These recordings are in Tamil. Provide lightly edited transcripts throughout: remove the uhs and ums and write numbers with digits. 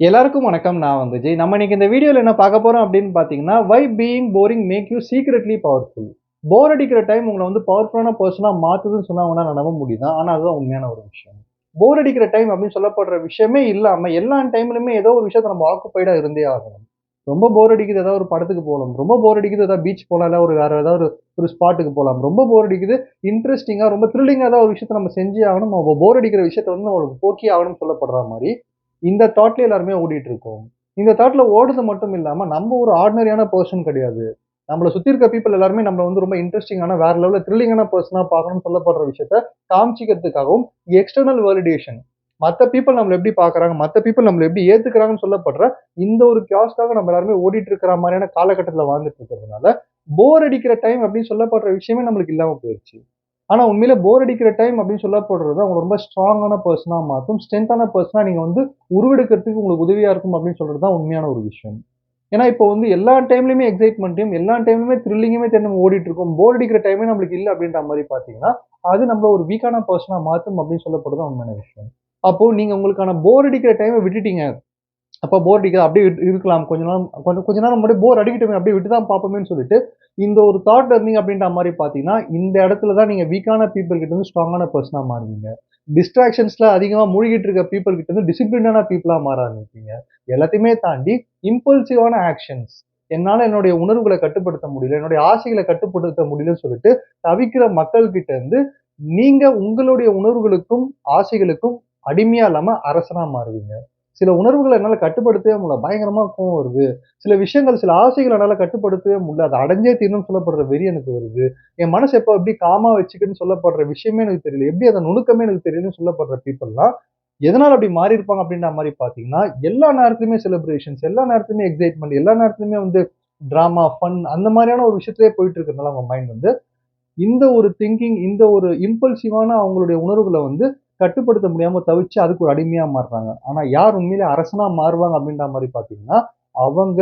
எல்லாருக்கும் வணக்கம். நான் விஜய். நம்ம இன்னைக்கு இந்த வீடியோல என்ன பார்க்க போறோம் அப்படின்னு பார்த்தீங்கன்னா, why being boring make you secretly powerful. போர் அடிக்கிற டைம் உங்கள பவர்ஃபுல்லான பெர்சனா மாத்துதுன்னு சொன்னா உங்களால நம்ப முடியுதா? ஆனா அதுதான் உண்மையான ஒரு விஷயம். போர் அடிக்கிற டைம் அப்படின்னு சொல்லப்படுற விஷயமே இல்லாம, எல்லா டைம்லயுமே ஏதோ ஒரு விஷயத்த நம்ம ஆக்குபைடா இருந்தே ஆகணும். ரொம்ப போர் அடிக்குது ஏதாவது ஒரு படத்துக்கு போலாம். ரொம்ப போர் அடிக்குது ஏதாவது பீச் போலாம். இல்ல வேற ஏதாவது ஒரு ஸ்பாட்டுக்கு போலாம். ரொம்ப போர் அடிக்குது இன்ட்ரஸ்டிங்கா ரொம்ப த்ரில்லிங்கா ஏதாவது ஒரு விஷயத்த நம்ம செஞ்சே ஆகணும். நம்ம போர் அடிக்கிற விஷயத்த நம்மளுக்கு போக்கியே ஆகணும்னு சொல்லப்படுற மாரி இந்த தாட்ல எல்லாருமே ஓடிட்டு இருக்கோம். இந்த தாட்ல ஓடுறது மட்டும் இல்லாம, நம்ம ஒரு ஆர்டினரியான பெர்சன் கிடையாது. நம்மள சுத்தி இருக்க பீப்பிள் எல்லாருமே நம்மள ரொம்ப இன்ட்ரஸ்டிங்கான வேற லெவல்ல த்ரில்லிங்கான பெர்சனா பார்க்கணும்னு சொல்லப்படுற விஷயத்த காமிச்சுக்கிறதுக்காகவும், எக்ஸ்டர்னல் வேலிடேஷன் மத்த பீப்பிள் நம்மள எப்படி பார்க்குறாங்க, மத்த பீப்பிள் நம்மள எப்படி ஏத்துக்கிறாங்கன்னு சொல்லப்படுற இந்த ஒரு கியூஸ்க்காக நம்ம எல்லாருமே ஓடிட்டு இருக்கிற மாரியான காலகட்டத்துல வாழ்ந்துட்டு இருக்கிறதுனால, போர் அடிக்கிற டைம் அப்படின்னு சொல்லப்படுற விஷயமே நம்மளுக்கு இல்லாம போயிருச்சு. ஆனா உண்மையிலே போர் அடிக்கிற டைம் அப்படின்னு சொல்லப்படுறது தான் உங்கள ரொம்ப ஸ்ட்ராங்கான பெர்சனா மாத்தும். ஸ்ட்ரென்த்தான பெர்சனா நீங்க உருவெடுக்கிறதுக்கு உங்களுக்கு உதவியா இருக்கும் அப்படின்னு சொல்றது தான் உண்மையான ஒரு விஷயம். ஏன்னா இப்போ எல்லா டைம்லயுமே எக்ஸைட்மெண்ட்டையும், எல்லா டைம்லயுமே த்ரில்லிங்குமே தேடி நம்ம ஓடிட்டு இருக்கோம். போர் அடிக்கிற டைமே நம்மளுக்கு இல்ல அப்படின்ற மாரி பார்த்தீங்கன்னா, அது நம்மள ஒரு வீக்கான பெர்சனா மாத்தும் அப்படின்னு சொல்லப்படுறது தான் உண்மையான விஷயம். அப்போ நீங்க உங்களுக்கான போர் அடிக்கிற டைம விட்டுட்டீங்க. அப்ப போர் அடிக்குது. அப்படியே இருக்கலாம். கொஞ்ச நேரம் முன்னாடி போர் அடிக்கட்டுமே அப்படியே விட்டு தான் பார்ப்போமேன்னு சொல்லிட்டு, இந்த ஒரு தாட்ல இருந்தீங்க அப்படின்ற மாரி பார்த்தீங்கன்னா, இந்த இடத்துல தான் நீங்க வீக்கான பீப்பிள் கிட்ட இருந்து ஸ்ட்ராங்கான பெர்சனா மாறுவீங்க. டிஸ்ட்ராக்ஷன்ஸ்ல அதிகமா மூழ்கிட்டு இருக்க பீப்பிள் கிட்ட இருந்து டிசிப்ளினான பீப்பிளா மாற ஆரம்பிப்பீங்க. எல்லாத்தையுமே தாண்டி இம்பல்சிவான ஆக்ஷன்ஸ். என்னால என்னுடைய உணர்வுகள கட்டுப்படுத்த முடியல. என்னுடைய ஆசைகள கட்டுப்படுத்த முடியலன்னு சொல்லிட்டு தவிக்கிற மக்கள் கிட்ட இருந்து, நீங்க உங்களுடைய உணர்வுகளுக்கும், ஆசைகளுக்கும் அடிமையா இல்லாம அரசனா மாறுவீங்க. சில உணர்வுகள என்னால கட்டுப்படுத்தவே முடியல. பயங்கரமா கோவம் வருது. சில விஷயங்கள், சில ஆசைகள என்னால கட்டுப்படுத்தவே முடியல. அத அடைஞ்சே தீரணும்னு சொல்லப்படுற வெறி எனக்கு வருது. என் மனச எப்ப எப்படி காமா வச்சுக்கன்னு சொல்லப்படுற விஷயமே எனக்கு தெரியல. எப்படி அத நுணுக்கமே எனக்கு தெரியலன்னு சொல்லப்படுற பீப்பிள்லாம், எதனால அப்படி மாறியிருப்பாங்க அப்படின்ற மாரி பார்த்தீங்கன்னா, எல்லா நேரத்துலயுமே செலிப்ரேஷன்ஸ், எல்லா நேரத்துலயுமே எக்ஸைட்மென்ட், எல்லா நேரத்துலயுமே டிராமா, ஃபன் அந்த மாரியான ஒரு விஷயத்திலேயே போயிட்டு இருக்கிறதுனால அவங்க மைண்ட் இந்த ஒரு திங்கிங், இந்த ஒரு இம்பல்சிவான அவங்களுடைய உணர்வுகள கட்டுப்படுத்த முடியாம தவிச்சு அதுக்கு ஒரு அடிமையா மாறுறாங்க. ஆனா யார் உண்மையிலே அரசனா மாறுவாங்க அப்படின்ற மாரி பார்த்தீங்கன்னா, அவங்க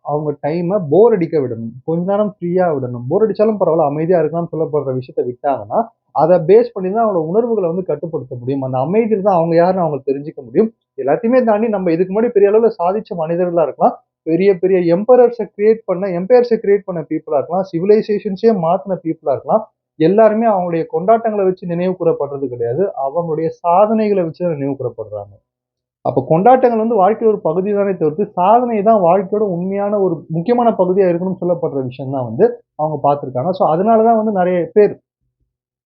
அவங்க டைம போர் அடிக்க விடணும். கொஞ்ச நேரம் ஃப்ரீயா விடணும். போர் அடிச்சாலும் பரவால்ல அமைதியா இருக்கலாம்னு சொல்லப்படுற விஷயத்த விட்டாங்கன்னா, அத பேஸ் பண்ணி தான் அவங்களோட உணர்வுகள கட்டுப்படுத்த முடியும். அந்த அமைதியில தான் அவங்க யாருன்னு அவங்க தெரிஞ்சுக்க முடியும். எல்லாத்தையுமே தாண்டி நம்ம இதுக்கு முன்னாடி பெரிய அளவுல சாதிச்ச மனிதர்களா இருக்கலாம். பெரிய பெரிய எம்பையர்ஸ கிரியேட் பண்ண பீப்பிளா இருக்கலாம். சிவிலைசேஷன்ஸயே மாத்துன பீப்பிளா இருக்கலாம். எல்லாருமே அவங்களுடைய கொண்டாட்டங்கள வச்சு நினைவு கூரப்படுறது கிடையாது. அவங்களுடைய சாதனைகள வச்சு தான் நினைவு கூரப்படுறாங்க. அப்ப கொண்டாட்டங்கள் வாழ்க்கையோட ஒரு பகுதி தானே தவிர்த்து, சாதனை தான் வாழ்க்கையோட உண்மையான ஒரு முக்கியமான பகுதியா இருக்கணும்னு சொல்லப்படுற விஷயம் தான் அவங்க பார்த்திருக்காங்க. ஸோ அதனால தான் நெறைய பேர்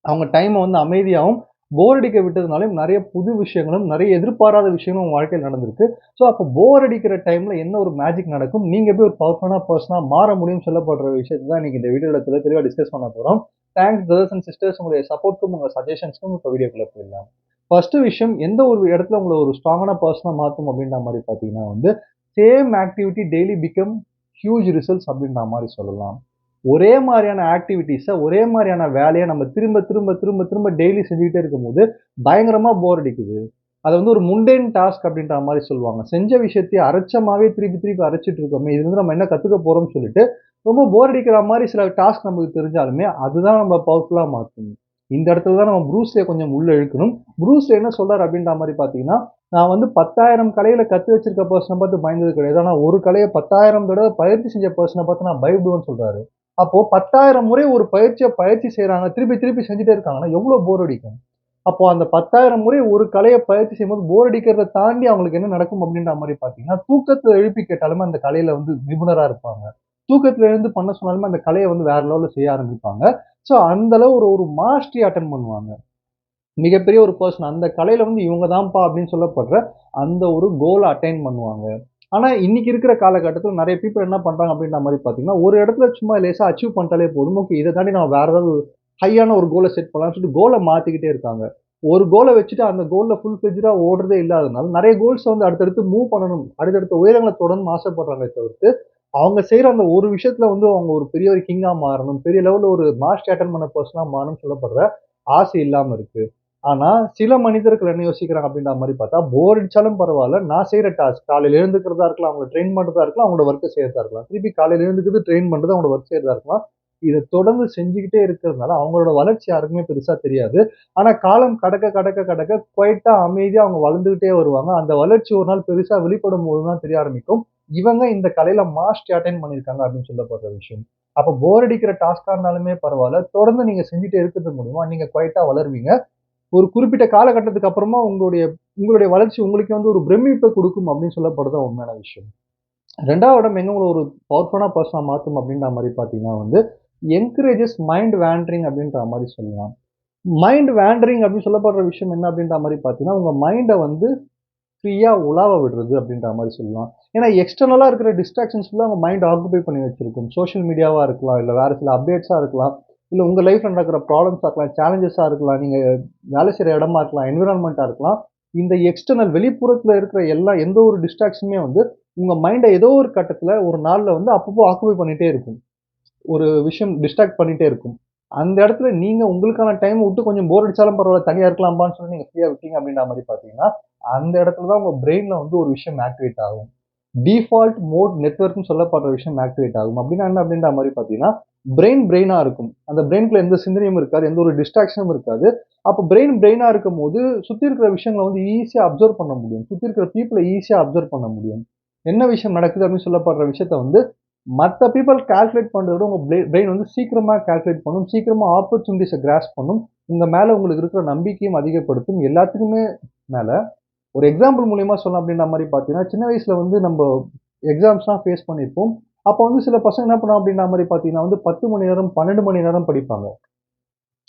அவங்க டைம அமைதியாவும், போர் அடிக்க விட்டதுனாலயும் நெறைய புது விஷயங்களும், நெறைய எதிர்பாராத விஷயங்களும் உங்க வாழ்க்கையில நடந்திருக்கு. ஸோ அப்ப போர் அடிக்கிற டைம்ல என்ன ஒரு மேஜிக் நடக்கும்? நீங்க எப்படி ஒரு பவர்ஃபுல்லான பெர்சனா மாற முடியும்னு சொல்லப்படுற விஷயத்த தான் இன்னைக்கு இந்த வீடியோல தெளிவா டிஸ்கஸ் பண்ண போறோம். தேங்க்ஸ் பிரதர்ஸ் அண்ட் சிஸ்டர்ஸ் உங்களுடைய சப்போர்ட்க்கும், உங்க சஜஷன்ஸ்க்கும் இப்ப வீடியோக்குள்ள போயிடலாம். ஃபர்ஸ்ட் விஷயம் எந்த ஒரு இடத்துல உங்கள ஒரு ஸ்ட்ராங்கான பெர்சனா மாத்தும் அப்படின்ற மாரி பார்த்தீங்கன்னா same activity daily become huge results அப்படின்ற மாரி சொல்லலாம். ஒரே மாரியான ஆக்டிவிட்டீஸ, ஒரே மாரியான வேலைய நம்ம திரும்ப, திரும்ப, திரும்ப, திரும்ப டெய்லி செஞ்சுகிட்டே இருக்கும்போது, பயங்கரமா போர் அடிக்குது. அத ஒரு முண்டேன் டாஸ்க் அப்டின்ற மாரி சொல்லுவாங்க. செஞ்ச விஷயத்தையே அரைச்ச மாவே திருப்பி, திருப்பி அரைச்சுட்டு இருக்கோமே! இதுலருந்து நம்ம என்ன கத்துக்க போறோம்னு சொல்லிட்டு, ரொம்ப போர் அடிக்கிற மாரி சில டாஸ்க் நமக்கு தெரிஞ்சாலுமே, அதுதான் நம்மள பவர்ஃபுல்லா மாத்தும். இந்த இடத்துல தான் நம்ம ப்ரூஸ்லிய கொஞ்சம் உள்ள இழுக்கணும். ப்ரூஸ்லி என்ன சொல்றாரு அப்டின்ற மாரி பார்த்தீங்கன்னா, நான் 10,000 கலைகள கத்து வச்சிருக்க பெர்சன பார்த்து பயந்தது கிடையாது. ஆனா ஒரு கலைய 10,000 தடவ பயிற்சி செஞ்ச பெர்சன பார்த்து நான் பயப்படுவேன்னு சொல்றாரு. அப்போ 10,000 முறை ஒரு பயிற்சி செய்றாங்க. திருப்பி, திருப்பி செஞ்சுட்டே இருக்காங்கன்னா, எவ்ளோ போர் அடிக்கும்? அப்போ அந்த 10,000 முறை ஒரு கலைய பயிற்சி செய்யும்போது போர் அடிக்கிறத தாண்டி அவங்களுக்கு என்ன நடக்கும் அப்படின்ற மாரி பார்த்தீங்கன்னா, தூக்கத்துல எழுப்பி கேட்டாலுமே அந்த கலையில நிபுணரா இருப்பாங்க. தூக்கத்துல எழுந்து பண்ண சொன்னாலுமே அந்த கலைய வேற லெவல்ல செய்ய ஆரம்பிப்பாங்க. ஸோ அந்த அளவு ஒரு ஒரு மாஸ்டரி அட்டெண்ட் பண்ணுவாங்க. மிகப்பெரிய ஒரு பெர்சன் அந்த கலையில இவங்க தான்ப்பா அப்படின்னு சொல்லப்படுற அந்த ஒரு கோல அட்டைன் பண்ணுவாங்க. ஆனா இன்னைக்கு இருக்கிற காலகட்டத்துல நெறைய பீப்பிள் என்ன பண்றாங்க அப்படின்ற மாரி பார்த்தீங்கன்னா, ஒரு இடத்துல சும்மா லேசா அச்சீவ் பண்ணிட்டாலே போதும். ஓகே இத தாண்டி நம்ம வேற ஏதாவது ஹையான ஒரு கோல செட் பண்ணலாம்னு சொல்லிட்டு கோல மாத்திக்கிட்டே இருக்காங்க. ஒரு கோல வச்சுட்டு அந்த கோல்ல ஃபுல் ஃபிளெட்ஜ்டா ஓடுறதே இல்லாதனால நெறைய கோல்ஸ் அடுத்தடுத்து மூவ் பண்ணணும். அடுத்தடுத்த உயரங்கள தொடணும்னு ஆசைப்படுறாங்களே தவிர்த்து, அவங்க செய்ற அந்த ஒரு விஷயத்துல அவங்க ஒரு பெரிய ஒரு கிங்கா மாறணும். பெரிய லெவல்ல ஒரு மாஸ்டர் அட்டெண்ட் பண்ண பெர்சனா மாறணும்னு சொல்லப்படுற ஆசை இல்லாம இருக்கு. ஆனா, சில மனிதர்கள் என்ன யோசிக்கிறாங்க அப்படின்ற மாரி பார்த்தா, போர் அடிச்சாலும் பரவால்ல. நான் செய்ற டாஸ்க் காலையில எழுந்துக்கிறதா இருக்கலாம், அவங்கள ட்ரெயின் பண்றதா இருக்கலாம், அவங்களோட வொர்க்க செய்றதா இருக்கலாம். திருப்பி காலையில எழுந்துக்கிறது, ட்ரெயின் பண்றது, அவங்களோட வொர்க் செய்றதா இருக்கலாம். இதை தொடர்ந்து செஞ்சுக்கிட்டே இருக்கிறதுனால அவங்களோட வளர்ச்சி யாருக்குமே பெருசா தெரியாது. ஆனா காலம் கடக்க கடக்க கடக்க குவைட்டா அமைதியா அவங்க வளர்ந்துகிட்டே வருவாங்க. அந்த வளர்ச்சி ஒரு நாள் பெருசா வெளிப்படும் போதுதான் தெரிய ஆரம்பிக்கும். இவங்க இந்த கலையில மாஸ்டர் அட்டைன் பண்ணியிருக்காங்க அப்படின்னு சொல்லப்படுற விஷயம். அப்ப போர் அடிக்கிற டாஸ்கா இருந்தாலுமே பரவாயில்ல. தொடர்ந்து நீங்க செஞ்சுட்டே இருக்கிறது மூலியமா நீங்க குவைட்டா வளருவீங்க. ஒரு குறிப்பிட்ட காலகட்டத்துக்கு அப்புறமா உங்களுடைய உங்களுடைய வளர்ச்சி உங்களுக்கு வந்து ஒரு பிரமிப்பை குடுக்கும் அப்படின்னு சொல்லப்படுறது தான் உண்மையான விஷயம். 2வது இடம் எங்க உங்கள ஒரு பவர்ஃபுல்லான பெர்சனா மாத்தும் அப்படின்ற மாரி பார்த்தீங்கன்னா வந்து, என்கரேஜஸ் மைண்ட் வேண்டரிங் அப்படின்ற மாரி சொல்லலாம். மைண்ட் வேண்டரிங் அப்படின்னு சொல்லப்படுற விஷயம் என்ன அப்படின்ற மாரி பார்த்தீங்கன்னா, உங்க மைண்ட வந்து ஃப்ரீயா உலாவ விடுறது அப்படின்ற மாரி சொல்லலாம். ஏன்னா எக்ஸ்டர்னலா இருக்கிற டிஸ்ட்ராக்ஷன்ஸ் ஃபுல்லா உங்க மைண்ட் ஆக்குபை பண்ணி வச்சிருக்கும். சோசியல் மீடியாவா இருக்கலாம், இல்ல வேற சில அப்டேட்ஸா இருக்கலாம், இல்ல உங்க லைஃப்ல நடக்கிற ப்ராப்ளம்ஸா இருக்கலாம், சேலஞ்சஸா இருக்கலாம், நீங்க வேலை செய்ற இடமா இருக்கலாம், என்விரான்மென்ட்டா இருக்கலாம். இந்த எக்ஸ்டர்னல் வெளிப்புறத்துல இருக்கிற எந்த ஒரு டிஸ்ட்ராக்ஷனுமே வந்து உங்க மைண்ட ஏதோ ஒரு கட்டத்துல ஒரு நாள்ல வந்து அப்பப்போ ஆக்குபை பண்ணிட்டே இருக்கும். ஒரு விஷயம் டிஸ்ட்ராக்ட் பண்ணிட்டே இருக்கும். அந்த இடத்துல நீங்க உங்களுக்கான டைம் விட்டு கொஞ்சம் போர் அடிச்சாலும் பரவால்ல, தனியா இருக்கலாம்ப்பான்னு சொல்லி நீங்க ஃப்ரீயா விட்டீங்க அப்படின்ற மாரி பார்த்தீங்கன்னா, அந்த இடத்துல தான் உங்க பிரெயின்ல வந்து ஒரு விஷயம் ஆக்டிவேட் ஆகும். டிஃபால்ட் மோட் நெட்வொர்க்ன்னு சொல்லப்படுற விஷயம் ஆக்டிவேட் ஆகும். அப்படின்னா என்ன அப்படின்ற மாரி பார்த்தீங்கன்னா, பிரெயினா இருக்கும். அந்த பிரெயின்குள்ள எந்த சிந்தனையும் இருக்காது. எந்த ஒரு டிஸ்ட்ராக்ஷனும் இருக்காது. அப்ப பிரெயினா இருக்கும்போது, சுத்தி இருக்கிற விஷயங்கள வந்து ஈஸியா அப்சர்வ் பண்ண முடியும். சுத்தி இருக்கிற பீப்பிள ஈஸியா அப்சர்வ் பண்ண முடியும். என்ன விஷயம் நடக்குது அப்படின்னு சொல்லப்படுற விஷயத்த வந்து மத்த பீப்பிள் கால்குலேட் பண்றத விட உங்க பிரெயின் வந்து சீக்கிரமா கால்குலேட் பண்ணும். சீக்கிரமா ஆப்பர்ச்சுனிட்டீஸ கிராஸ்ப் பண்ணும். உங்க மேல உங்களுக்கு இருக்கிற நம்பிக்கையும் அதிகப்படுத்தும். எல்லாத்துக்குமே மேல ஒரு எக்ஸாம்பிள் மூலியமா சொல்லணும் அப்படின்ற மாரி பார்த்தீங்கன்னா, சின்ன வயசுல வந்து நம்ப எக்ஸாம்ஸ்லாம் ஃபேஸ் பண்ணியிருப்போம். அப்போ வந்து சில பசங்க என்ன பண்ணுவாங்க அப்படின்ற மாரி பார்த்தீங்கன்னா வந்து 10 மணி நேரம், 12 மணி நேரம் படிப்பாங்க.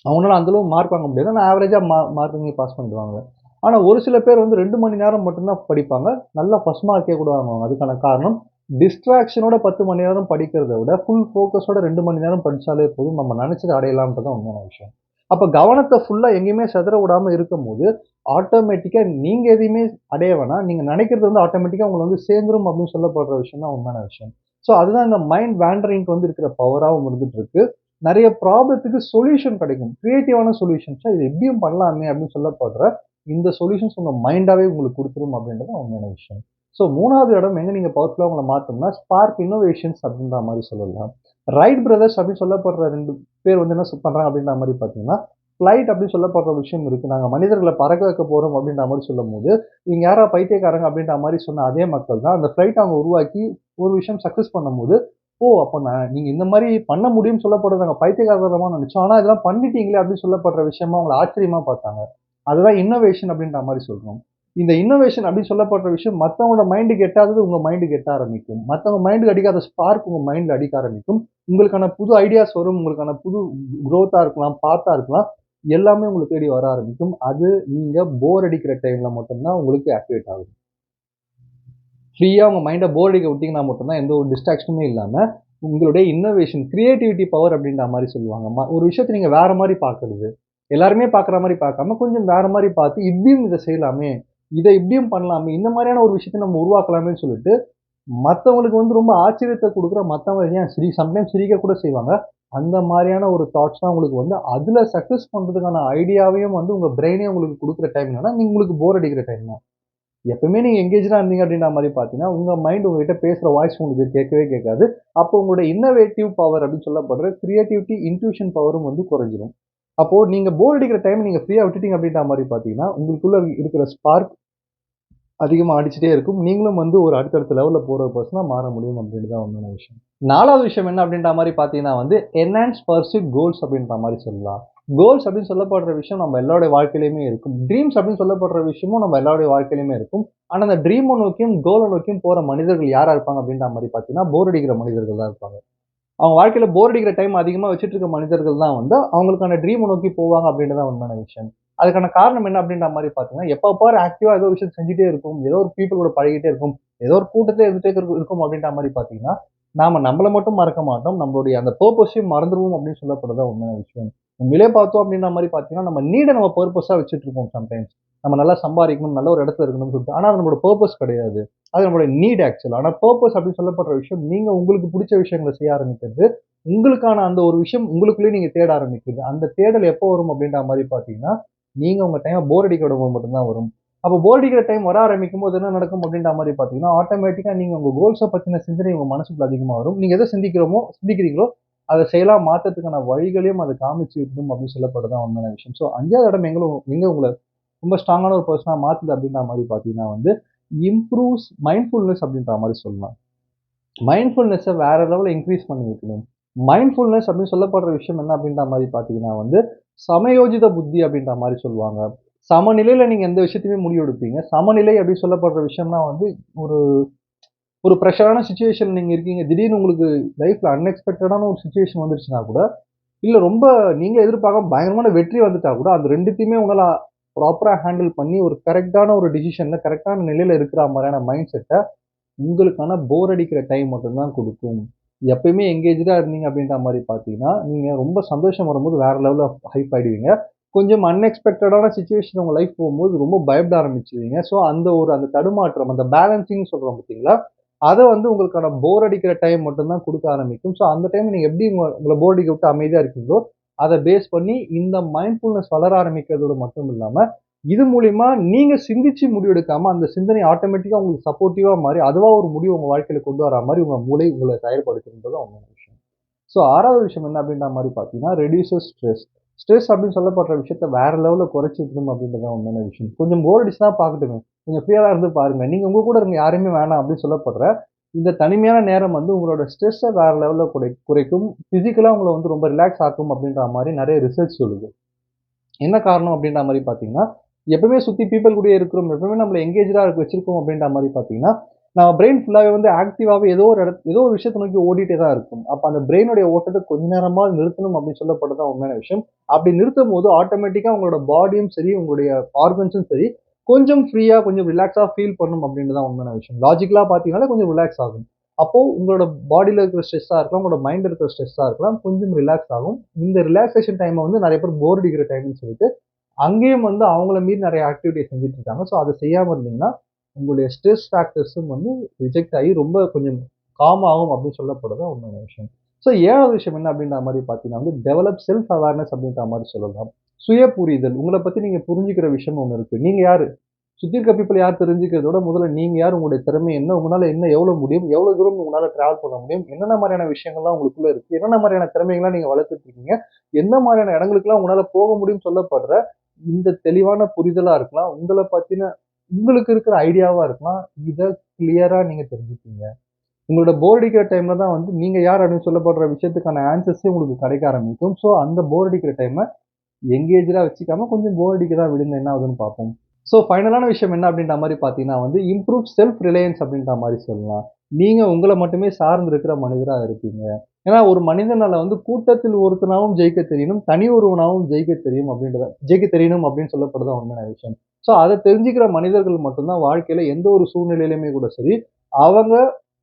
அவங்களால அந்த அளவு மார்க் வாங்க முடியாது. ஆனா ஆவரேஜா மார்க் வாங்கி பாஸ் பண்ணிடுவாங்க. ஆனா ஒரு சில பேர் வந்து 2 மணி நேரம் மட்டும் தான் படிப்பாங்க. நல்லா ஃபர்ஸ்ட் மார்க்கே கூட வாங்குவாங்க. அதுக்கான காரணம் டிஸ்ட்ராக்ஷனோட 10 மணி நேரம் படிக்கிறத விட, ஃபுல் ஃபோக்கஸோட 2 மணி நேரம் படிச்சாலே போதும். நம்ம நெனச்சத அடையலாம்ன்றது தான் உண்மையான விஷயம். அப்ப கவனத்த ஃபுல்லா எங்கேயுமே சிதற விடாம இருக்கும்போது, ஆட்டோமேட்டிக்கா நீங்க எதையுமே அடைய வேணாம். நீங்க நெனைக்கிறது வந்து ஆட்டோமேட்டிக்கா உங்கள வந்து சேர்ந்துரும் அப்படின்னு சொல்லப்படுற விஷயம் தான் உண்மையான விஷயம். ஸோ அதுதான் இந்த மைண்ட் வேண்டரிங்க்கு வந்து இருக்கிற பவராவும் இருந்துட்டு இருக்கு. நெறைய ப்ராப்ளத்துக்கு சொல்யூஷன் கிடைக்கும். கிரியேட்டிவான சொல்யூஷன்ஸா இது இப்படியும் பண்ணலாமே அப்படின்னு சொல்லப்படுற இந்த சொல்யூஷன்ஸ் உங்க மைண்டாவே உங்களுக்கு குடுத்துரும் அப்படின்றது தான் உண்மையான விஷயம். ஸோ 3வது இடம் எங்க நீங்க பவர்ஃபுல்லா உங்கள மாத்தும்னா, ஸ்பார்க் இன்னோவேஷன்ஸ் அப்படின்ற மாரி சொல்லலாம். ரைட் பிரதர்ஸ் அப்படின்னு சொல்லப்படுற 2 பேர் வந்து என்ன பண்றாங்க அப்படின்ற மாரி பார்த்தீங்கன்னா, ஃப்ளைட் அப்படின்னு சொல்லப்படுற விஷயம் இருக்கு. நாங்க மனிதர்கள பறக்க வைக்க போறோம் அப்படின்ற மாரி சொல்லும்போது, இவங்க யாரா பைத்தியக்காரங்க அப்படின்ற மாரி சொன்ன அதே மக்கள் தான் அந்த ஃப்ளைட்ட அவங்க உருவாக்கி ஒரு விஷயம் சக்சஸ் பண்ணும்போது, ஓ! அப்ப நீங்க இந்த மாரி பண்ண முடியும்னு சொல்லப்படுறத நாங்க பைத்தியக்காரத்தனமா நெனச்சோம். ஆனா இதெல்லாம் பண்ணிட்டீங்களே அப்படின்னு சொல்லப்படுற விஷயமா அவங்கள ஆச்சரியமா பார்த்தாங்க. அதுதான் இன்னோவேஷன் அப்படின்ற மாரி சொல்றோம். இந்த இன்னோவேஷன் அப்படின்னு சொல்லப்படுற விஷயம் மத்தவங்களோட மைண்டுக்கு எட்டாதது உங்க மைண்டுக்கு எட்ட ஆரம்பிக்கும். மத்தவங்க மைண்டுக்கு அடிக்காத ஸ்பார்க் உங்க மைண்ட்ல அடிக்க ஆரம்பிக்கும். உங்களுக்கான புது ஐடியாஸ் வரும். உங்களுக்கான புது குரோத்தா இருக்கலாம், பாத்தா இருக்கலாம். எல்லாமே உங்கள தேடி வர ஆரம்பிக்கும். அது நீங்க போர் அடிக்கிற டைம்ல மட்டும் தான் உங்களுக்கு ஆக்டிவேட் ஆகும். ஃப்ரீயா உங்க மைண்ட போர் அடிக்க விட்டீங்கன்னா மட்டும் தான் எந்த ஒரு டிஸ்ட்ராக்ஷனுமே இல்லாம, உங்களுடைய இன்னோவேஷன், கிரியேட்டிவிட்டி பவர் அப்படின்ற மாரி சொல்லுவாங்க. ஒரு விஷயத்த நீங்க வேற மாரி பார்க்கறது. எல்லாருமே பார்க்குற மாரி பார்க்காம, கொஞ்சம் வேற மாரி பார்த்து, இப்படியும் இத செய்யலாமே, இத இப்படியும் பண்ணலாமே, இந்த மாரியான ஒரு விஷயத்த நம்ம உருவாக்கலாமேன்னு சொல்லிட்டு, மத்தவங்களுக்கு வந்து ரொம்ப ஆச்சரியத்த குடுக்குற மத்தவங்க ஏன் சம்டைம்ஸ் சிரிக்க கூட செய்வாங்க. அந்த மாரியான ஒரு தாட்ஸ் தான் உங்களுக்கு வந்து அதுல சக்சஸ் பண்றதுக்கான ஐடியாவையும் வந்து உங்க பிரெயினே உங்களுக்கு குடுக்குற டைம் என்னன்னா, உங்களுக்கு போர் அடிக்கிற டைம் தான். எப்பவுமே நீங்க எங்கேஜ்டா இருந்தீங்க அப்படின்ற மாரி பார்த்தீங்கன்னா, உங்க மைண்ட் உங்ககிட்ட பேசுற வாய்ஸ் உங்களுக்கு கேட்கவே கேட்காது. அப்போ உங்களுடைய இன்னோவேட்டிவ் பவர் அப்படின்னு சொல்லப்படுற கிரியேட்டிவிட்டி, இன்ட்யூஷன் பவரும் வந்து குறைஞ்சிரும். அப்போ நீங்க போர் அடிக்கிற டைம் நீங்க ஃப்ரீயா விட்டுட்டீங்க அப்படின்ற மாரி பார்த்தீங்கன்னா, உங்களுக்குள்ள இருக்கிற ஸ்பார்க் அதிகமா அடிச்சுட்டே இருக்கும். நீங்களும் வந்து ஒரு அடுத்தடுத்த லெவல்ல போற பெர்சனா மாற முடியும் அப்படின்றது தான் உண்மையான விஷயம். 4வது விஷயம் என்ன அப்படின்ற மாரி பார்த்தீங்கன்னா வந்து, என்ஹான்ஸ் பர்சூட் கோல்ஸ் அப்படின்ற மாரி சொல்லலாம். கோல்ஸ் அப்படின்னு சொல்லப்படுற விஷயம் நம்ம எல்லாருடைய வாழ்க்கையிலயுமே இருக்கும். ட்ரீம்ஸ் அப்படின்னு சொல்லப்படுற விஷயமும் நம்ம எல்லாருடைய வாழ்க்கையிலயுமே இருக்கும். ஆனா அந்த ட்ரீம நோக்கியும், கோல நோக்கியும் போற மனிதர்கள் யாரா இருப்பாங்க அப்படின்ற மாரி பார்த்தீங்கன்னா, போர் அடிக்கிற மனிதர்கள் தான் இருப்பாங்க. அவங்க வாழ்க்கையில போர் அடிக்கிற டைம் அதிகமா வச்சுட்டு இருக்க மனிதர்கள் தான் வந்து, அவங்களுக்கான ட்ரீம நோக்கி போவாங்க அப்படின்றது தான் உண்மையான விஷயம். அதுக்கான காரணம் என்ன அப்படின்ற மாரி பார்த்தீங்கன்னா, எப்ப பாரு ஆக்டிவா ஏதோ ஒரு விஷயத்த செஞ்சுட்டே இருக்கும். ஏதோ ஒரு பீப்பிள் கூட பழகிட்டே இருக்கும். ஏதோ ஒரு கூட்டத்தில இருந்துட்டே இருக்கும் அப்படின்ற மாரி பார்த்தீங்கன்னா, நாம நம்மள மட்டும் மறக்க மாட்டோம். நம்மளுடைய அந்த பர்ப்பஸையும் மறந்துருவோம் அப்படின்னு சொல்லப்படுறது தான் உண்மையான விஷயம். உண்மையிலேயே பார்த்தோம் அப்படின்ற மாரி பார்த்தீங்கன்னா, நம்ம நீட நம்ம பர்ப்பஸா வச்சுட்டு இருப்போம் சம்டைம்ஸ். நம்ம நல்லா சம்பாரிக்கணும், நல்ல ஒரு இடத்துல இருக்கணும்னு சொல்லிட்டு. ஆனா அது நம்மளோட பர்ப்பஸ் கிடையாது. அது நம்மளுடைய நீட் ஆக்சுவலா. ஆனா பர்ப்பஸ் அப்படின்னு சொல்லப்படுற விஷயம், நீங்க உங்களுக்கு புடிச்ச விஷயங்கள செய்ய ஆரம்பிக்கிறது. உங்களுக்கான அந்த ஒரு விஷயம் உங்களுக்குள்ளயே நீங்க தேட ஆரம்பிக்குது. அந்த தேடல் எப்போ வரும் அப்படின்ற மாரி பார்த்தீங்கன்னா, நீங்க உங்க டைம போர் அடிக்க விடும்போது மட்டும் தான் வரும். அப்ப போர் அடிக்கிற டைம் வர ஆரம்பிக்கும்போது என்ன நடக்கும் அப்படின்ற மாரி பார்த்தீங்கன்னா, ஆட்டோமேட்டிக்கா நீங்க உங்க கோல்ஸ பத்தின சிந்தனை உங்க மனசுக்குள்ள அதிகமா வரும். நீங்க எத சிந்திக்கிறீங்களோ அதை செயலா மாத்துறதுக்கான வழிகளையும் அதை காமிச்சு விடணும் அப்படின்னு சொல்லப்படுறதுதான் உண்மையான விஷயம். ஸோ 5வது இடம் எங்க உங்கள ரொம்ப ஸ்ட்ராங்கான ஒரு பெர்சனா மாத்துது அப்படின்ற மாரி பார்த்தீங்கன்னா வந்து, இம்ப்ரூவ்ஸ் மைண்ட்ஃபுல்னஸ் அப்படின்ற மாரி சொல்லலாம். மைண்ட்ஃபுல்னஸ வேற லெவல்ல இன்கிரீஸ் பண்ணி வைக்கணும். மைண்ட்ஃபுல்னஸ் அப்படின்னு சொல்லப்படுற விஷயம் என்ன அப்படின்ற மாரி பார்த்தீங்கன்னா வந்து, சமயோஜித புத்தி அப்படின்ற மாரி சொல்லுவாங்க. சமநிலையில நீங்க எந்த விஷயத்தையுமே முடிவெடுப்பீங்க. சமநிலை அப்படின்னு சொல்லப்படுற விஷயம்னா வந்து, ஒரு ஒரு பிரஷரான சிச்சுவேஷன்ல நீங்க இருக்கீங்க. திடீர்னு உங்களுக்கு லைஃப்ல அன்எக்ஸ்பெக்டடான ஒரு சிச்சுவேஷன் வந்துருச்சுன்னா கூட, இல்ல ரொம்ப நீங்க எதிர்பார்க்காம பயங்கரமான வெற்றி வந்துட்டா கூட, அந்த 2த்தையுமே உங்களால ப்ராப்பரா ஹேண்டில் பண்ணி ஒரு கரெக்ட்டான ஒரு டிசிஷன்ல, கரெக்ட்டான நிலையில இருக்கிற மாரியான மைண்ட் செட்ட உங்களுக்கான போர் அடிக்கிற டைம் மட்டும் தான் குடுக்கும். எப்பயுமே எங்கேஜ்டா இருந்தீங்க அப்படின்ற மாரி பார்த்தீங்கன்னா, நீங்க ரொம்ப சந்தோஷம் வரும்போது வேற லெவல்ல ஹைப் ஆயிடுவீங்க. கொஞ்சம் அன்எக்ஸ்பெக்டடான சிச்சுவேஷன் உங்க லைஃப் போகும்போது ரொம்ப பயப்பட ஆரம்பிச்சுருவீங்க. ஸோ அந்த தடுமாற்றம், அந்த பேலன்சிங்ன்னு சொல்றோம் பார்த்தீங்களா? அத வந்து உங்களுக்கான போர் அடிக்கிற டைம் மட்டும் தான் குடுக்க ஆரம்பிக்கும். ஸோ அந்த டைம்ல நீங்க எப்படி உங்கள போர் அடிக்க விட்டு அமைதியா இருக்கீங்களோ, அத பேஸ் பண்ணி இந்த மைண்ட்ஃபுல்னஸ் வளர ஆரம்பிக்கிறதோட மட்டும் இல்லாம, இது மூலியமா நீங்க சிந்திச்சு முடிவெடுக்காம, அந்த சிந்தனை ஆட்டோமேட்டிக்கா உங்களுக்கு சப்போர்ட்டிவா மாறி, அதுவா ஒரு முடிவு உங்க வாழ்க்கையில கொண்டு வரா மாரி உங்க மூளை உங்கள தயார்படுத்துன்றது உண்மையான விஷயம். ஸோ 6வது விஷயம் என்ன அப்படின்ற மாரி பார்த்தீங்கன்னா, ரெடியூசஸ் ஸ்ட்ரெஸ். ஸ்ட்ரெஸ் அப்படின்னு சொல்லப்படுற விஷயத்த வேற லெவல்ல குறைச்சு வைக்கணும் அப்படின்றது தான் உண்மையான விஷயம். கொஞ்சம் போர் அடிச்சுனா பார்க்கட்டுமே. கொஞ்சம் ஃப்ரீயா இருந்து பாருங்க. நீங்க உங்க கூட இருங்க. யாரையுமே வேணாம் அப்படின்னு சொல்லப்படுற இந்த தனிமையான நேரம் வந்து உங்களோட ஸ்ட்ரெஸ்ஸ வேற லெவல்ல குறைக்கும். பிசிக்கலா உங்கள வந்து ரொம்ப ரிலாக்ஸ் ஆக்கும் அப்படின்ற மாரி நெறைய ரிசர்ச் சொல்லுது. என்ன காரணம் அப்படின்ற மாரி பார்த்தீங்கன்னா, எப்பவுமே சுத்தி பீப்பிள் கூடயே இருக்கிறோம். எப்பவுமே நம்மள எங்கேஜ்டா வச்சிருக்கோம் அப்படின்ற மாரி பார்த்தீங்கன்னா, நம்ம பிரெயின் ஃபுல்லாவே வந்து ஆக்டிவாவே ஏதோ ஒரு விஷயத்த நோக்கி ஓடிட்டே தான் இருக்கும். அப்ப அந்த பிரெயினுடைய ஓட்டத்த கொஞ்ச நேரமாவது நிறுத்தணும் அப்படின்னு சொல்லப்படுறது தான் உண்மையான விஷயம். அப்படி நிறுத்தும்போது ஆட்டோமேட்டிக்கா உங்களோட பாடியும் சரி, உங்களுடைய ஆர்கன்ஸும் சரி, கொஞ்சம் ஃப்ரீயா, கொஞ்சம் ரிலாக்ஸா ஃபீல் பண்ணும் அப்படின்றது தான் உண்மையான விஷயம். லாஜிக்கலா பார்த்தீங்கன்னா கொஞ்சம் ரிலாக்ஸ் ஆகும். அப்போ உங்களோட பாடியில இருக்கிற ஸ்ட்ரெஸ்ஸா இருக்கலாம், உங்களோட மைண்ட்ல இருக்கிற ஸ்ட்ரெஸ்ஸா இருக்கலாம், கொஞ்சம் ரிலாக்ஸ் ஆகும். இந்த ரிலாக்சேஷன் டைம வந்து நெறைய பேர் போர் அடிக்கிற டைம்ன்னு சொல்லிட்டு அங்கேயும் வந்து அவங்கள மீறி நெறைய ஆக்டிவிட்டி செஞ்சுட்டு இருக்காங்க. ஸோ அத செய்யாம இருந்தீங்கன்னா, உங்களுடைய ஸ்ட்ரெஸ் ஃபேக்டர்ஸும் வந்து ரிஜெக்ட் ஆகி ரொம்ப கொஞ்சம் காம் ஆகும் அப்படின்னு சொல்லப்படுறது உண்மையான விஷயம். ஸோ 7வது விஷயம் என்ன அப்படின்ற மாரி பார்த்தீங்கன்னா வந்து, டெவலப் செல்ஃப் அவேர்னஸ் அப்படின்ற மாரி சொல்லலாம். சுய புரிதல். உங்கள பத்தி நீங்க புரிஞ்சுக்கிற விஷயம் ஒண்ணு இருக்கு. நீங்க யாரு? சுத்தி இருக்க பீப்பிள் யார் தெரிஞ்சுக்கிறத விட, முதல்ல நீங்க யார்? உங்களுடைய திறமை என்ன? உங்களால என்ன எவ்வளோ முடியும்? எவ்வளோ தூரம் உங்களால டிராவல் பண்ண முடியும்? என்னென்ன மாரியான விஷயங்கள்லாம் உங்களுக்குள்ள இருக்கு? என்னென்ன மாரியான திறமைகள்லாம் நீங்க வளர்த்துட்டு இருக்கீங்க? எந்த மாரியான இடங்களுக்கெல்லாம் உங்களால போக முடியும்னு சொல்லப்படுற இந்த தெளிவான புரிதலா இருக்கலாம். உங்கள பத்தின உங்களுக்கு இருக்கிற ஐடியாவா இருக்கலாம். இத கிளியரா நீங்க தெரிஞ்சுப்பீங்க. உங்களோட போர் அடிக்கிற டைம்ல தான் வந்து நீங்க யார் அப்படின்னு சொல்லப்படுற விஷயத்துக்கான ஆன்சர்ஸே உங்களுக்கு கிடைக்க ஆரம்பிக்கும். ஸோ அந்த போர் அடிக்கிற டைம எங்கேஜ்டா வச்சுக்காம கொஞ்சம் போர் அடிக்க தான் விடுங்க. என்ன ஆகுதுன்னு பார்ப்போம். ஸோ ஃபைனலான விஷயம் என்ன அப்படின்ற மாரி பார்த்தீங்கன்னா வந்து, இம்ப்ரூவ் செல்ஃப் ரிலையன்ஸ் அப்படின்ற மாரி சொல்லலாம். நீங்க உங்கள மட்டுமே சார்ந்து இருக்கிற மனிதரா இருப்பீங்க. ஏன்னா ஒரு மனிதனால வந்து கூட்டத்தில் ஒருத்தனாவும் ஜெயிக்க தெரியணும், தனி ஒருவனாவும் ஜெயிக்க தெரியணும் அப்படின்னு சொல்லப்படுறது தான் உண்மையான விஷயம். ஸோ அத தெரிஞ்சுக்கிற மனிதர்கள் மட்டும் தான் வாழ்க்கையில எந்த ஒரு சூழ்நிலையிலுமே கூட சரி, அவங்க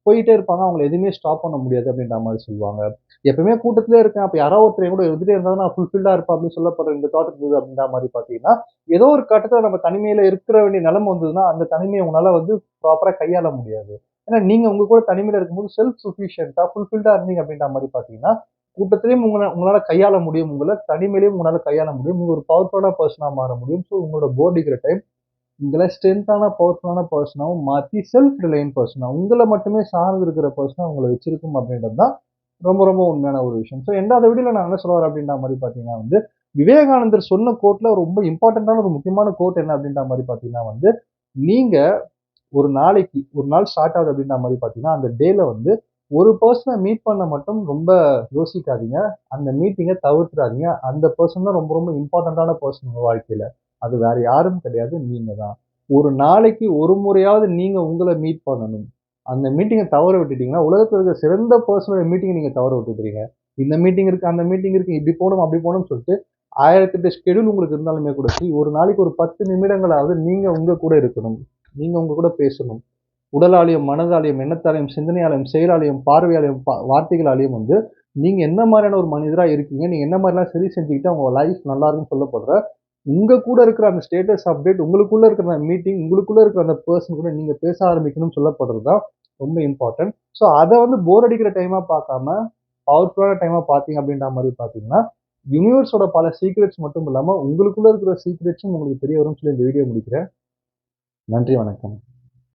போயிட்டே இருப்பாங்க. அவங்கள எதுவுமே ஸ்டாப் பண்ண முடியாது அப்படின்ற மாரி சொல்லுவாங்க. எப்பவுமே கூட்டத்திலே இருக்கேன். அப்ப யாராவது ஒருத்தர் என் கூட இருந்துட்டே இருந்தா தான் நான் ஃபுல்ஃபில்டா இருப்பேன் அப்படின்னு சொல்லப்படுற இந்த தாட் இருந்தது அப்படின்ற மாரி பார்த்தீங்கன்னா, ஏதோ ஒரு கட்டத்துல நம்ம தனிமையில இருக்கிற வேண்டிய நிலைமை வந்ததுன்னா, அந்த தனிமைய உங்களால வந்து ப்ராப்பரா கையாள முடியாது. ஏன்னா நீங்க உங்க கூட தனிமையில இருக்கும்போது செல்ஃப் சஃபிஷியன்ட்டா, ஃபுல்ஃபில்டா இருந்தீங்க அப்படின்ற மாரி பார்த்தீங்கன்னா, கூட்டத்திலயும் உங்களால கையாள முடியும். உங்கள தனிமையிலயும் உங்களால கையாள முடியும். நீங்க ஒரு பவர்ஃபுல்லான பெர்சனா மாற முடியும். ஸோ உங்களோட போர் அடிக்கிற டைம் உங்கள ஸ்ட்ரென்த்தான, பவர்ஃபுல்லான பெர்சனாவும் மாத்தி செல்ஃப் ரிலையன்ட் பெர்சனா உங்கள மட்டுமே சார்ந்து இருக்கிற பெர்சனா உங்கள வச்சிருக்கும் அப்படின்றது தான் ரொம்ப, ரொம்ப உண்மையான ஒரு விஷயம். ஸோ 2வது வீடியோல நான் என்ன சொல்ல வரேன் அப்படின்ற மாரி பார்த்தீங்கன்னா வந்து, விவேகானந்தர் சொன்ன கோட்ல ரொம்ப இம்பார்ட்டன்ட்டான ஒரு முக்கியமான கோட் என்ன அப்படின்ற மாரி பார்த்தீங்கன்னா வந்து, நீங்க ஒரு நாளைக்கு ஒரு நாள் ஸ்டார்ட் ஆகுது அப்படின்ற மாரி பார்த்தீங்கன்னா, அந்த டேல வந்து ஒரு பெர்சன மீட் பண்ண மட்டும் ரொம்ப யோசிக்காதீங்க. அந்த மீட்டிங்க தவிர்த்துறாதீங்க. அந்த பெர்சன் தான் ரொம்ப, ரொம்ப இம்பார்ட்டன்ட்டான பெர்சன் உங்க வாழ்க்கையில. அது வேற யாரும் கிடையாது. நீங்க தான். ஒரு நாளைக்கு ஒரு முறையாவது நீங்க உங்கள மீட் பண்ணணும். அந்த மீட்டிங்க தவற விட்டுட்டீங்கன்னா, உலகத்துல இருக்கிற சிறந்த பெர்சனோட மீட்டிங்க நீங்க தவற விட்டுட்டீங்க. இந்த மீட்டிங் இருக்கு, அந்த மீட்டிங் இருக்கு, இப்படி போணும், அப்படி போணும்னு சொல்லிட்டு 1008 ஷெட்யூல் உங்களுக்கு இருந்தாலுமே கூட சரி, ஒரு நாளைக்கு ஒரு 10 நிமிடங்களாவது நீங்க உங்க கூட இருக்கணும். நீங்க உங்க கூட பேசணும். உடலாலயும், மனதாலயும், எண்ணத்தாலயும், சிந்தனையாலயும், செயலாலயும், பார்வையாலயும், வார்த்தைகளாலயும் வந்து நீங்க என்ன மாரியான ஒரு மனிதரா இருக்கீங்க? நீங்க என்ன மாரிலாம் சரி செஞ்சுக்கிட்டா உங்க லைஃப் நல்லா இருக்கும்னு சொல்லப்படுற உங்க கூட இருக்கிற அந்த ஸ்டேட்டஸ் அப்டேட், உங்களுக்குள்ள இருக்கிற அந்த மீட்டிங், உங்களுக்குள்ள இருக்கிற அந்த பெர்சன் கூட நீங்க பேச ஆரம்பிக்கணும்னு சொல்லப்படுறது தான் ரொம்ப இம்பார்ட்டன்ட். ஸோ அத வந்து போர் அடிக்கிற டைமா பார்க்காம, பவர்ஃபுல்லான டைமா பார்த்தீங்க அப்படின்ற மாரி பார்த்தீங்கன்னா, யுனிவர்ஸோட பல சீக்ரெட்ஸ் மட்டும் இல்லாம, உங்களுக்குள்ள இருக்கிற சீக்ரெட்ஸும் உங்களுக்கு தெரிய வரும்னு சொல்லி இந்த வீடியோ முடிக்கிறேன். நன்றி, வணக்கம்.